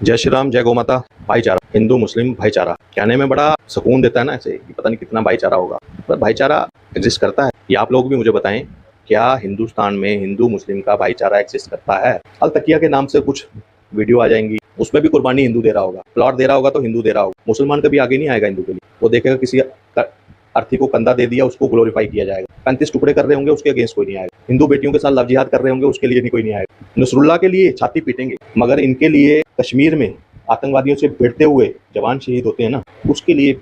जय श्री राम, जय गौ माता। भाईचारा, हिंदू मुस्लिम भाईचारा कहने में बड़ा सुकून देता है ना, ऐसे कि पता नहीं कितना भाईचारा होगा, पर भाईचारा एग्जिस्ट करता है? ये आप लोग भी मुझे बताएं, क्या हिंदुस्तान में हिंदू मुस्लिम का भाईचारा एग्जिस्ट करता है? अल तकिया के नाम से कुछ वीडियो आ जाएंगी, उसमें भी कुर्बानी हिंदू दे रहा होगा, प्लॉट दे रहा होगा तो हिंदू दे रहा होगा। मुसलमान कभी आगे नहीं आएगा हिंदू के लिए, वो देखेगा किसी अर्थी को कंधा दे दिया, उसको ग्लोरीफाई किया जाएगा। 35 टुकड़े कर रहे होंगे, उसके अगेंस्ट कोई नहीं आएगा। हिंदू बेटियों के साथ लव जिहाद कर रहे होंगे, उसके लिए नहीं कोई नहीं आएगा। नसरुल्लाह के लिए छाती पीटेंगे, मगर इनके लिए कश्मीर में आतंकवादियों से भिड़ते हुए जवान शहीद होते हैं ना, उसके लिए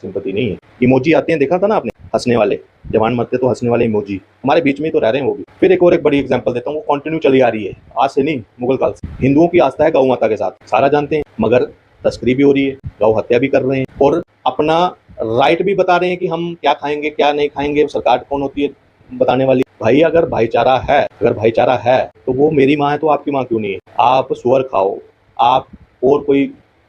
सिंपैथी नहीं है। इमोजी आते हैं, देखा था ना आपने, हंसने वाले जवान मरते तो हंसने वाले इमोजी, हमारे बीच में ही तो रह रहे हैं वो भी। फिर एक बड़ी एग्जांपल देता हूँ, वो कंटिन्यू चली आ रही है आज से नहीं, मुगल काल से। हिंदुओं की आस्था है गौ माता के साथ, सारा जानते हैं, मगर तस्करी भी हो रही है, गौ हत्या भी कर रहे हैं और अपना राइट भी बता रहे हैं कि हम क्या खाएंगे क्या नहीं खाएंगे। सरकार कौन होती है बताने वाली? भाई अगर भाईचारा है तो वो मेरी माँ है तो आपकी माँ क्यों नहीं है? आप सुअर खाओ, आप और कोई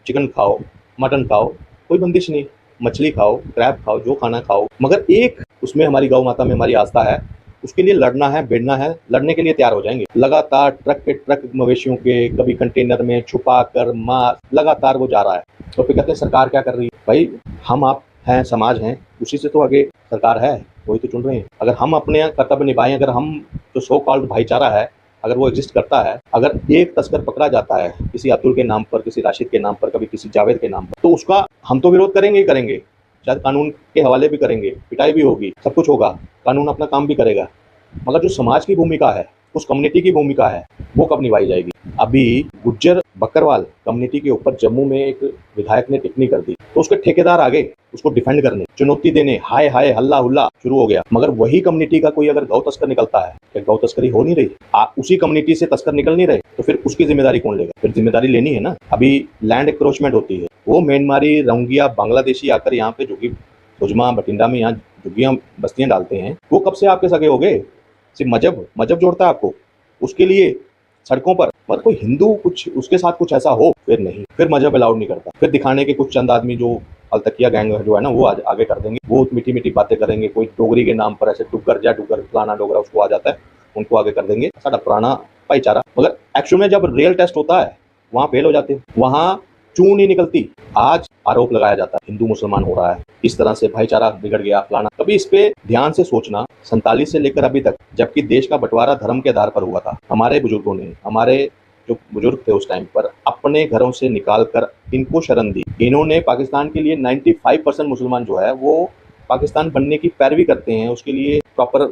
चिकन खाओ, मटन खाओ, कोई बंदिश नहीं, मछली खाओ, क्रैब खाओ, जो खाना खाओ, मगर एक उसमें हमारी गौ माता में हमारी आस्था है, उसके लिए लड़ना है, भिड़ना है, लड़ने के लिए तैयार हो जाएंगे। लगातार ट्रक के ट्रक मवेशियों के, कभी कंटेनर में छुपा कर मार, लगातार वो जा रहा है। तो फिर कहते हैं सरकार क्या कर रही है? भाई हम आप हैं, समाज हैं, उसी से तो आगे सरकार है, वही तो चुन रहे हैं। अगर हम अपने कर्तव्य निभाएं, अगर हम जो सो कॉल्ड भाईचारा है अगर वो एग्जिस्ट करता है, अगर एक तस्कर पकड़ा जाता है किसी अब्दुल के नाम पर, किसी राशिद के नाम पर, कभी किसी जावेद के नाम पर, तो उसका हम तो विरोध करेंगे ही करेंगे, शायद कानून के हवाले भी करेंगे, पिटाई भी होगी, सब कुछ होगा, कानून अपना काम भी करेगा, मगर जो समाज की भूमिका है, उस कम्युनिटी की भूमिका है, वो कब निभाई जाएगी? अभी गुज्जर बकरवाल कम्युनिटी के ऊपर जम्मू में एक विधायक ने टिप्पणी कर दी, तो उसके ठेकेदार आगे उसको डिफेंड करने, चुनौती देने, हाय हाय हल्ला हुल्ला शुरू हो गया। मगर वही कम्युनिटी का कोई अगर गौ तस्कर निकलता है, क्या गौ तस्करी हो नहीं रही? उसी कम्युनिटी से तस्कर निकल नहीं रहे, तो फिर उसकी जिम्मेदारी कौन लेगा? फिर जिम्मेदारी लेनी है ना। अभी लैंड एक्रोचमेंट होती है, वो म्यांमारी, रोहिंग्या, बांग्लादेशी आकर यहाँ पे झुग्गी सुजमा बठिंडा में यहाँ झुग्गियां बस्तियां डालते हैं, वो कब से आपके सगे हो गए? सिर्फ मजहब जोड़ता है आपको, उसके लिए सड़कों पर कोई हिंदू कुछ उसके साथ कुछ ऐसा हो, फिर नहीं, फिर मजहब अलाउड नहीं करता। फिर दिखाने के कुछ चंद आदमी जो अलतकिया गैंग जो है ना, वो आगे कर देंगे, वो मीठी मीठी बातें करेंगे, कोई डोगरी के नाम पर ऐसे डुगर फलाना डोगरा उसको आ जाता है, उनको आगे कर देंगे, साਡਾ पुराना भाईचारा। मगर एक्चुअल में जब रियल टेस्ट होता है वहाँ फेल हो जाते हैं, वहाँ चूं नहीं निकलती। आज आरोप लगाया जाता है हिंदू मुसलमान हो रहा है, इस तरह से भाईचारा बिगड़ गया फलाना। कभी इस पे ध्यान से सोचना, 47 से लेकर अभी तक, जबकि देश का बंटवारा धर्म के आधार पर हुआ था, हमारे बुजुर्गों ने, हमारे जो बुजुर्ग थे उस टाइम पर, अपने घरों से निकाल कर इनको शरण दी। इन्होंने पाकिस्तान के लिए 95% मुसलमान जो है वो पाकिस्तान बनने की पैरवी करते हैं, उसके लिए प्रॉपर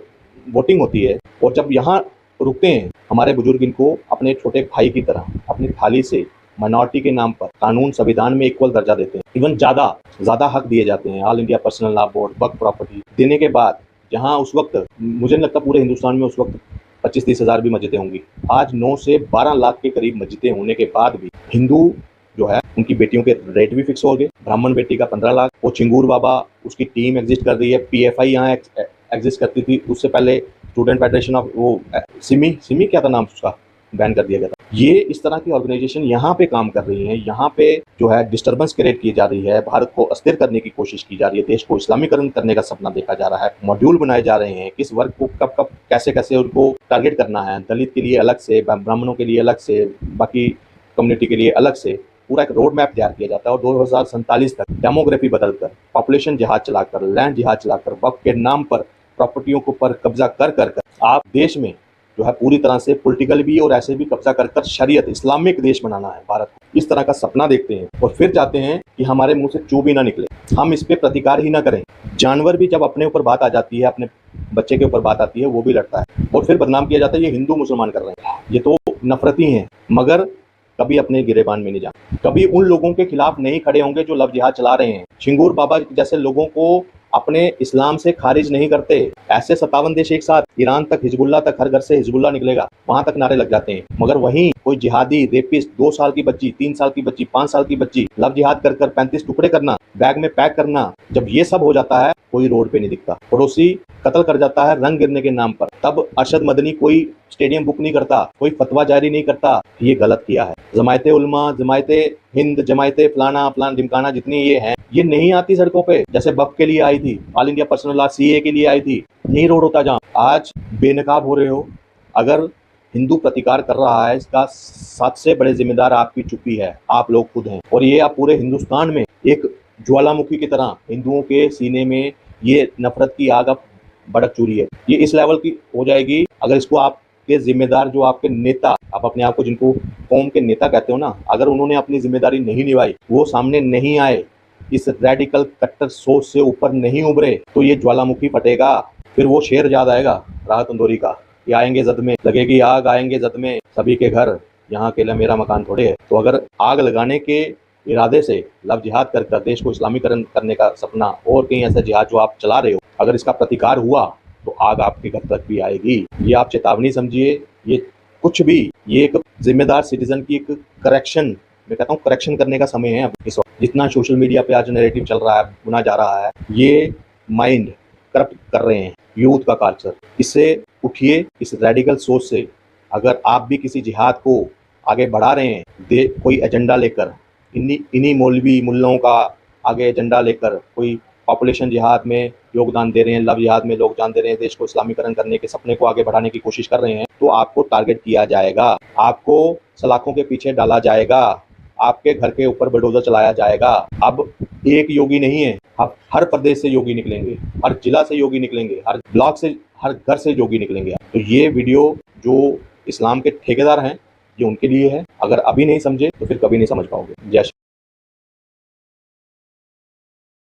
वोटिंग होती है, और जब यहाँ रुकते हैं हमारे बुजुर्ग, इनको अपने छोटे भाई की तरह अपनी थाली से माइनॉरिटी के नाम पर कानून संविधान में इक्वल दर्जा देते हैं, इवन ज्यादा हक दिए जाते हैं। All India personal law board, वक्फ प्रॉपर्टी देने के बाद, जहां उस वक्त मुझे नहीं लगता पूरे हिंदुस्तान में उस वक्त 25-30 हज़ार भी मस्जिदें होंगी, आज 9 से 12 लाख के करीब मस्जिदें होने के बाद भी हिंदू जो है उनकी बेटियों के रेट भी फिक्स हो गए। ब्राह्मण बेटी का 15 लाख, वो चिंगूर बाबा उसकी टीम एग्जिस्ट कर रही है, पीएफआई यहाँ एग्जिस्ट करती थी, उससे पहले स्टूडेंट फेडरेशन ऑफ वो सिमी क्या था नाम उसका, बैन कर दिया गया था। ये इस तरह की ऑर्गेनाइजेशन यहाँ पे काम कर रही हैं, यहाँ पे जो है डिस्टर्बेंस क्रिएट की जा रही है, भारत को अस्थिर करने की कोशिश की जा रही है, देश को इस्लामीकरण करने का सपना देखा जा रहा है, मॉड्यूल बनाए जा रहे हैं, किस वर्ग को कब कैसे उनको टारगेट करना है, दलित के लिए अलग से, ब्राह्मणों के लिए अलग से, बाकी कम्युनिटी के लिए अलग से, पूरा एक रोड मैप तैयार किया जाता है। और 2047 तक डेमोग्राफी बदलकर, पॉपुलेशन जिहाद चलाकर, लैंड जिहाद चलाकर, वक्फ के नाम पर प्रॉपर्टियों के ऊपर कब्जा कर आप देश में जो है पूरी तरह से पॉलिटिकल भी और ऐसे भी कब्जा कर शरीयत इस्लामिक देश बनाना है भारत को, इस तरह का सपना देखते हैं, और फिर चाहते हैं कि हमारे मुंह से चू भी ना निकले, हम इस पे प्रतिकार ही ना करें। जानवर भी जब अपने ऊपर बात आ जाती है, अपने बच्चे के ऊपर बात आती है, वो भी लड़ता है, और फिर बदनाम किया जाता है ये हिंदू मुसलमान कर रहे हैं, ये तो नफरती हैं। मगर कभी अपने गिरेबान में नहीं जाते, कभी उन लोगों के खिलाफ नहीं खड़े होंगे जो लव जिहाद चला रहे हैं। शिंगूर बाबा जैसे लोगों को अपने इस्लाम से खारिज नहीं करते। ऐसे 57 देश एक साथ, ईरान तक, हिजबुल्लाह तक, हर घर से हिजबुल्लाह निकलेगा, वहां तक नारे लग जाते हैं। मगर वहीं कोई जिहादी रेपिस्ट, 2 साल की बच्ची, 3 साल की बच्ची, 5 साल की बच्ची लव जिहाद कर 35 टुकड़े करना, बैग में पैक करना, जब ये सब हो जाता है कोई रोड पे नहीं दिखता, पड़ोसी कत्ल कर जाता है रंग गिरने के नाम पर, तब अरशद मदनी कोई स्टेडियम बुक नहीं करता, कोई फतवा जारी नहीं करता, ये गलत किया है। जमायते उलमा, जमायते हिंद, जमायते फलाना ढिमकाना जितनी ये हैं, ये नहीं आती सड़कों पे, जैसे वक्फ के लिए आई थी, all India personal law CA के लिए आई थी, नहीं रोड होता जहाँ। आज बेनकाब हो रहे हो, अगर हिंदू प्रतिकार कर रहा है, इसका सबसे बड़े जिम्मेदार आपकी चुप्पी है, आप लोग खुद हैं। और ये आप पूरे हिंदुस्तान में एक ज्वालामुखी की तरह हिंदुओं के सीने में ये नफरत की आग अब भड़क चुकी है। ये इस लेवल की हो जाएगी, अगर इसको आपके जिम्मेदार जो आपके नेता, आप अपने आप को जिनको कौम के नेता कहते हो ना, अगर उन्होंने अपनी जिम्मेदारी नहीं निभाई, वो सामने नहीं आए, इस रेडिकल कट्टर सोच से ऊपर नहीं उभरे, तो ये ज्वालामुखी फटेगा। फिर वो शेर याद आएगा राहत अंदौरी का, कि आएंगे जद में लगेगी आग, आएंगे जद में सभी के घर, यहाँ अकेला मेरा मकान थोड़े है। तो अगर आग लगाने के इरादे से लव जिहाद कर देश को इस्लामीकरण करने का सपना और कहीं ऐसा जिहाद जो आप चला रहे हो, अगर इसका प्रतिकार हुआ तो आग आपके घर तक भी आएगी। ये आप चेतावनी समझिए, ये कुछ भी, ये एक जिम्मेदार सिटीजन की एक करेक्शन, मैं कहता हूँ करेक्शन करने का समय है अब इस वक्त। जितना सोशल मीडिया पे आज नैरेटिव चल रहा है, बुना जा रहा है, ये माइंड करप्ट कर रहे हैं यूथ का कल्चर। इससे उठिए, इस रेडिकल सोच से। अगर आप भी किसी जिहाद को आगे बढ़ा रहे हैं, कोई एजेंडा लेकर, इन्हीं मौलवी मुल्लों का आगे एजेंडा लेकर कोई पॉपुलेशन जिहाद में योगदान दे रहे हैं, लव जिहाद में योगदान दे रहे हैं, देश को इस्लामीकरण करने के सपने को आगे बढ़ाने की कोशिश कर रहे हैं, तो आपको टारगेट किया जाएगा, आपको सलाखों के पीछे डाला जाएगा, आपके घर के ऊपर बुलडोजर चलाया जाएगा। अब एक योगी नहीं है, अब हर प्रदेश से योगी निकलेंगे, हर जिला से योगी निकलेंगे, हर ब्लॉक से, हर घर से योगी निकलेंगे। तो ये वीडियो जो इस्लाम के ठेकेदार हैं, ये उनके लिए है। अगर अभी नहीं समझे तो फिर कभी नहीं समझ पाओगे। जय श्री